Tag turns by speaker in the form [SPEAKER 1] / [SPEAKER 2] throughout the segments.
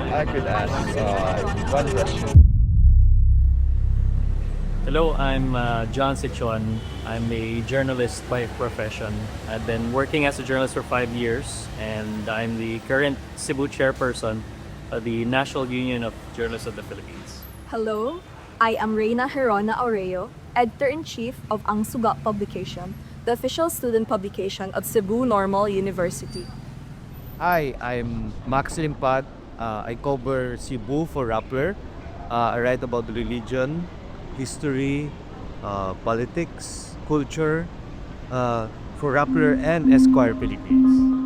[SPEAKER 1] I could ask one question.
[SPEAKER 2] Hello, I'm John Sitchon. I'm a journalist by profession. I've been working as a journalist for 5 years, and I'm the current Cebu Chairperson of the National Union of Journalists of the Philippines.
[SPEAKER 3] Hello, I am Reina Aureo, Editor-in-Chief of ang Suga publication, the official student publication of Cebu Normal University.
[SPEAKER 4] Hi, I'm Max Limpag. I cover Cebu for Rappler. I write about religion, history, politics, culture for Rappler and Esquire Philippines.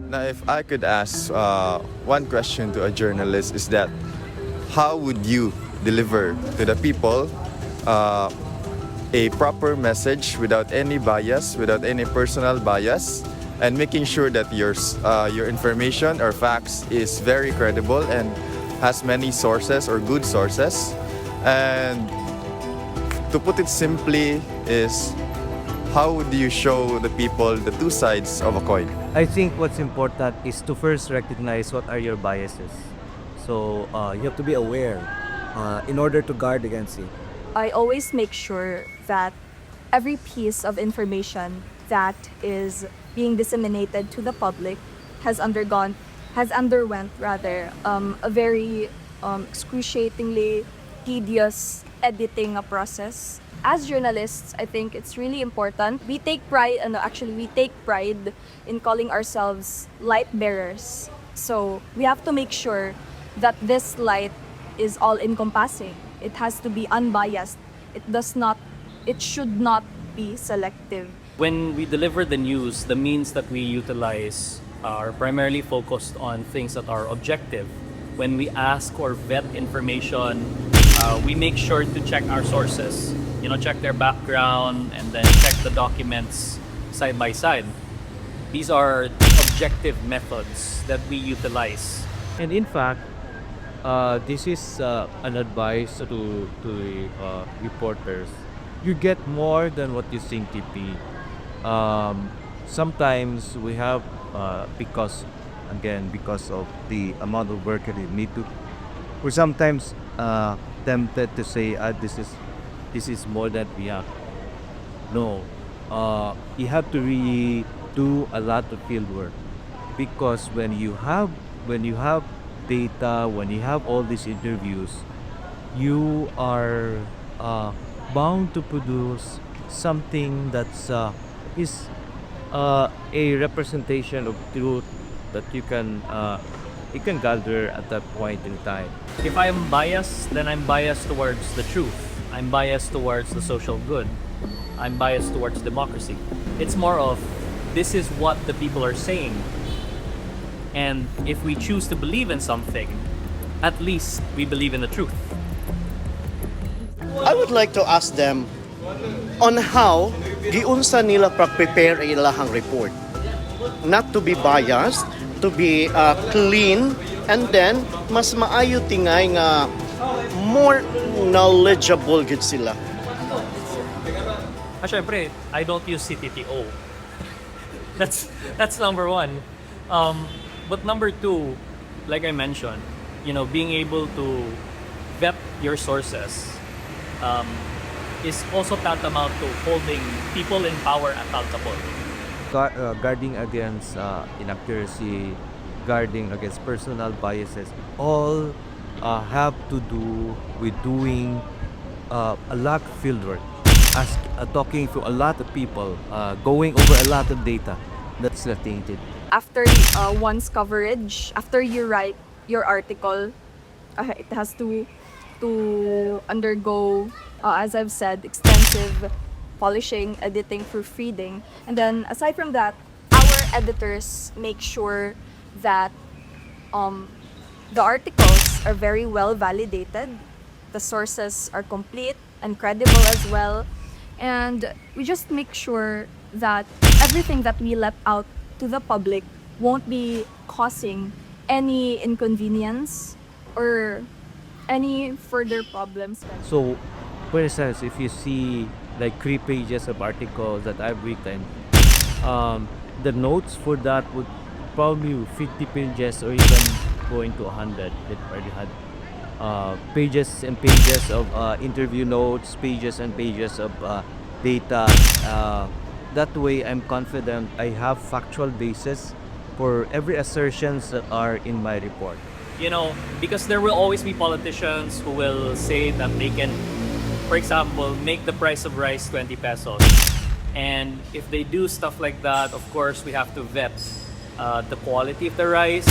[SPEAKER 1] Now, if I could ask one question to a journalist, is that how would you deliver to the people a proper message without any bias, without any personal bias, and making sure that your information or facts is very credible and has many sources or good sources? And to put it simply is, how would you show the people the two sides of a coin?
[SPEAKER 4] I think what's important is to first recognize what are your biases. So you have to be aware in order to guard against it.
[SPEAKER 3] I always make sure that every piece of information that is being disseminated to the public has underwent a very excruciatingly tedious editing process. As journalists, I think it's really important. We take pride in calling ourselves light bearers. So we have to make sure that this light is all encompassing. It has to be unbiased. It should not be selective.
[SPEAKER 2] When we deliver the news, the means that we utilize are primarily focused on things that are objective. When we ask or vet information, we make sure to check our sources. Check their background and then check the documents side by side. These are objective methods that we utilize.
[SPEAKER 4] And in fact, this is an advice to the reporters. You get more than what you think TP. Sometimes we have, because of the amount of work that you need to, we're sometimes tempted to say, this is more than we have. No, you have to really do a lot of field work, because when you have data, when you have all these interviews, you are bound to produce something that's is a representation of truth that you can gather at that point in time.
[SPEAKER 2] If I'm biased, then I'm biased towards the truth. I'm biased towards the social good. I'm biased towards democracy. It's more of, this is what the people are saying. And if we choose to believe in something, at least we believe in the truth.
[SPEAKER 5] I would like to ask them on how giunsa nila prepare ilahang report. Not to be biased, to be clean, and then mas maayo tingay nga more knowledgeable gid sila.
[SPEAKER 2] Syempre, I don't use CTTO. That's number one. But number two, like I mentioned, being able to vet your sources is also tantamount to holding people in power accountable.
[SPEAKER 4] Guarding against inaccuracy, guarding against personal biases, all have to do with doing a lot of fieldwork, talking to a lot of people, going over a lot of data. That's the thing.
[SPEAKER 3] After one's coverage, after you write your article, it has to undergo, as I've said, extensive polishing, editing, proofreading. And then aside from that, our editors make sure that the articles are very well validated, the sources are complete and credible as well, and we just make sure that everything that we let out to the public won't be causing any inconvenience or any further problems.
[SPEAKER 4] So, for instance, if you see like 3 pages of articles that I've written, the notes for that would probably 50 pages or even going to 100. That already had pages and pages of interview notes, pages and pages of data. That way, I'm confident I have factual basis for every assertions that are in my report.
[SPEAKER 2] You know, because there will always be politicians who will say that they can, for example, make the price of rice 20 pesos. And if they do stuff like that, of course, we have to vet the quality of the rice,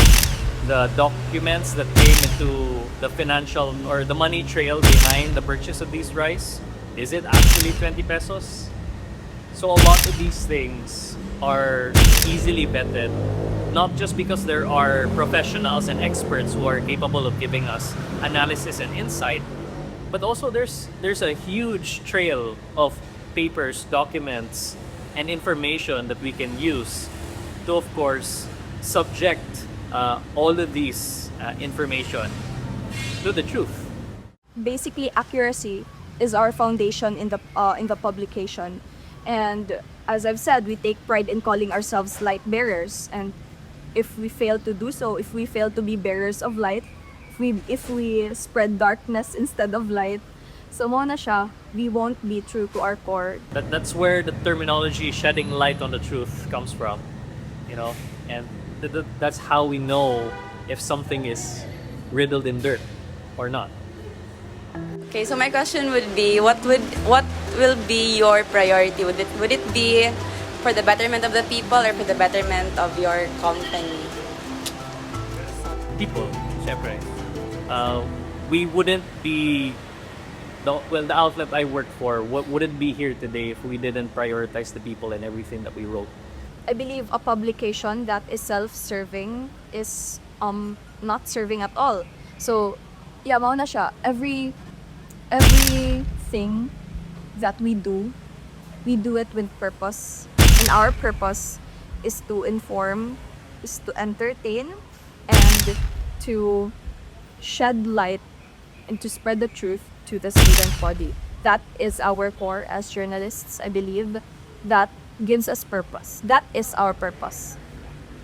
[SPEAKER 2] the documents that came into the financial or the money trail behind the purchase of these rice. Is it actually 20 pesos? So a lot of these things are easily vetted, not just because there are professionals and experts who are capable of giving us analysis and insight, but also there's a huge trail of papers, documents, and information that we can use to, of course, subject all of these information to the truth.
[SPEAKER 3] Basically, accuracy is our foundation in the publication, and as I've said, we take pride in calling ourselves light bearers. And if we fail to do so, if we fail to be bearers of light, if we spread darkness instead of light, so mo na siya, we won't be true to our core.
[SPEAKER 2] That's where the terminology "shedding light on the truth" comes from, you know, and that's how we know if something is riddled in dirt or not.
[SPEAKER 6] Okay, so my question would be, what will be your priority? Would it be for the betterment of the people or for the betterment of your company?
[SPEAKER 2] People, syempre. We wouldn't be the outlet I work for wouldn't be here today if we didn't prioritize the people and everything that we wrote.
[SPEAKER 3] I believe a publication that is self-serving is not serving at all. So, yeah, mao na siya. Everything that we do it with purpose. And our purpose is to inform, is to entertain, and to shed light and to spread the truth to the student body. That is our core as journalists, I believe. That gives us purpose. That is our purpose.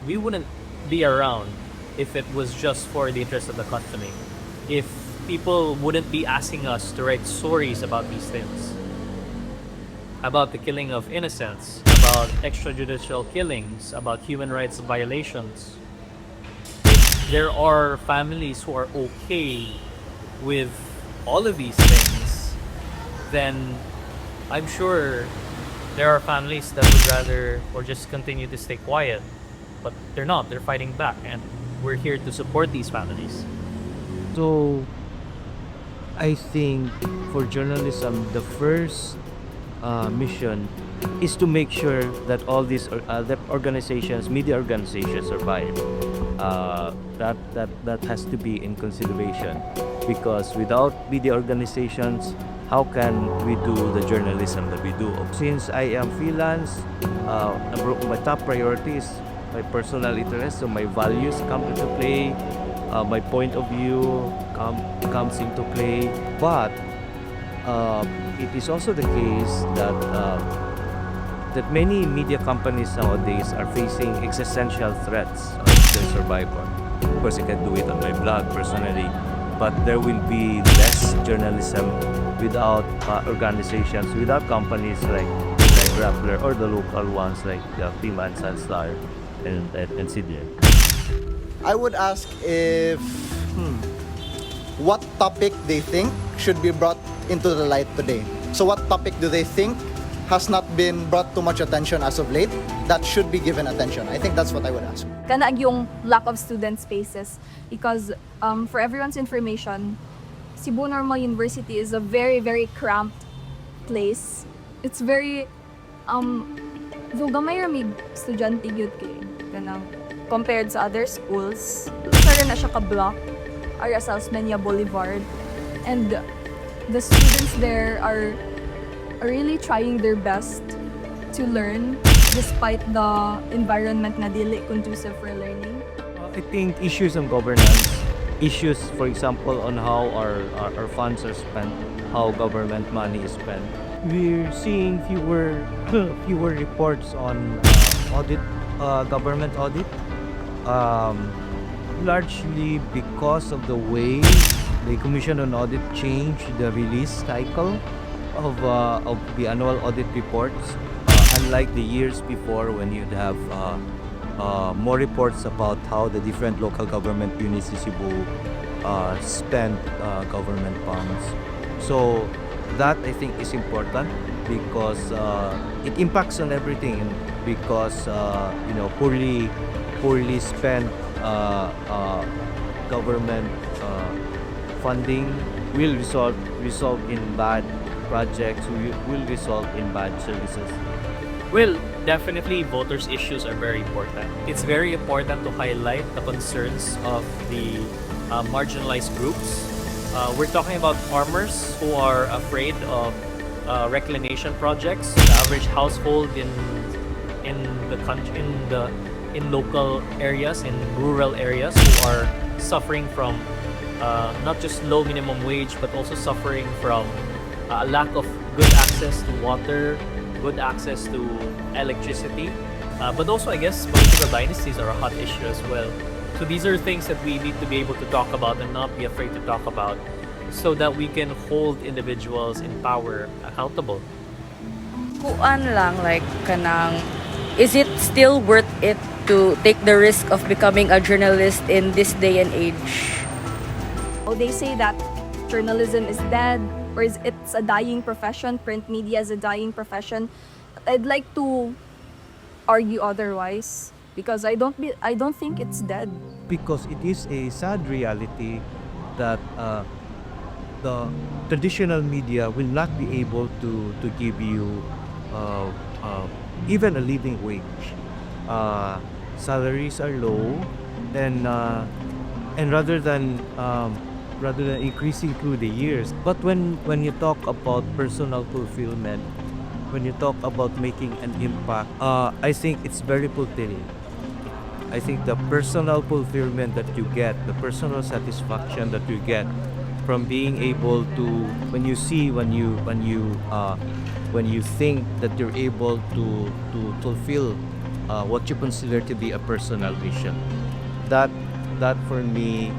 [SPEAKER 2] We wouldn't be around if it was just for the interest of the company. If people wouldn't be asking us to write stories about these things, about the killing of innocents, about extrajudicial killings, about human rights violations. If there are families who are okay with all of these things, then I'm sure there are families that would rather or just continue to stay quiet, but they're not. They're fighting back, and we're here to support these families.
[SPEAKER 4] So, I think for journalism, the first mission is to make sure that all these organizations, media organizations, survive. That has to be in consideration, because without media organizations, how can we do the journalism that we do? Since I am freelance, my top priority is my personal interest, so my values come into play. My point of view comes into play, but it is also the case that many media companies nowadays are facing existential threats of their survival. Of course, I can do it on my blog personally, but there will be less journalism without organizations, without companies like Rappler or the local ones like Freelance and Star and Sitchon.
[SPEAKER 7] I would ask if what topic they think should be brought into the light today. So what topic do they think has not been brought too much attention as of late that should be given attention? I think that's what I would ask.
[SPEAKER 3] Kana yung lack of student spaces, because for everyone's information, Cebu Normal University is a very, very cramped place. It's very though gamay ra mig estudyante gyud kay, Ganang, compared sa other schools, isa na siya ka-block, RSL's Menia Boulevard. And the students there are really trying their best to learn despite the environment na dili conducive for learning.
[SPEAKER 4] I think issues on governance, issues, for example, on how our funds are spent, how government money is spent. We're seeing fewer reports on audit, government audit, largely because of the way the Commission on Audit changed the release cycle of the annual audit reports. Unlike the years before, when you'd have more reports about how the different local government units in Cebu spend government funds. So that, I think, is important because it impacts on everything. Because poorly spent government funding will result in bad projects, will result in bad services.
[SPEAKER 2] Well, definitely voters' issues are very important. It's very important to highlight the concerns of the marginalized groups. We're talking about farmers who are afraid of reclamation projects. The average household in the country, in local areas, in rural areas, who are suffering from not just low minimum wage, but also suffering from a lack of good access to water, good access to electricity, but also, I guess, political dynasties are a hot issue as well. So these are things that we need to be able to talk about and not be afraid to talk about, so that we can hold individuals in power accountable.
[SPEAKER 6] Kuan lang, like, kanang, is it still worth it to take the risk of becoming a journalist in this day and age?
[SPEAKER 3] Oh, they say that journalism is dead, or it's a dying profession, print media is a dying profession. I'd like to argue otherwise because I don't think it's dead.
[SPEAKER 4] Because it is a sad reality that the traditional media will not be able to give you even a living wage. Salaries are low, and rather than increasing through the years. But when you talk about personal fulfillment, when you talk about making an impact, I think it's very fulfilling. I think the personal fulfillment that you get, the personal satisfaction that you get from being able to, when you think that you're able to fulfill what you consider to be a personal vision, that for me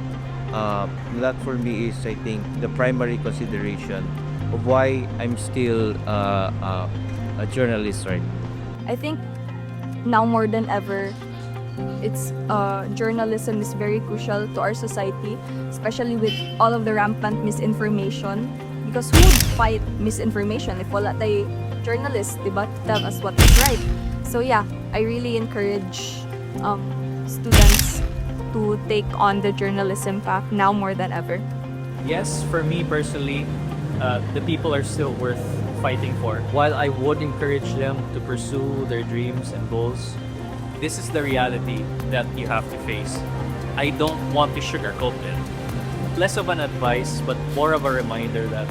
[SPEAKER 4] is, I think, the primary consideration of why I'm still a journalist right now.
[SPEAKER 3] I think now more than ever, it's journalism is very crucial to our society, especially with all of the rampant misinformation. Because who would fight misinformation if wala tay journalists, diba, to tell us what is right? So yeah, I really encourage students to take on the journalism path now more than ever.
[SPEAKER 2] Yes, for me personally, the people are still worth fighting for. While I would encourage them to pursue their dreams and goals, this is the reality that you have to face. I don't want to sugarcoat it. Less of an advice, but more of a reminder that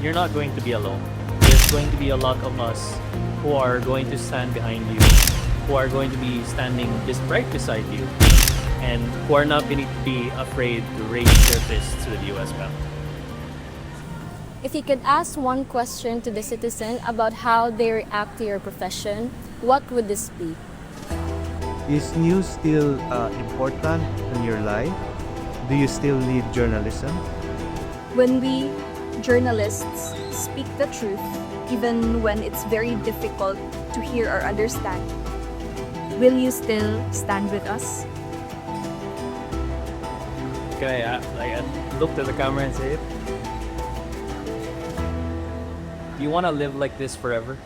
[SPEAKER 2] you're not going to be alone. There's going to be a lot of us who are going to stand behind you, who are going to be standing just right beside you, and who are not going to be afraid to raise their fists to the US ma'am.
[SPEAKER 8] If you could ask one question to the citizen about how they react to your profession, what would this be?
[SPEAKER 4] Is news still important in your life? Do you still need journalism?
[SPEAKER 3] When we journalists speak the truth, even when it's very difficult to hear or understand, will you still stand with us?
[SPEAKER 2] Can I look to the camera and say it? Do you want to live like this forever?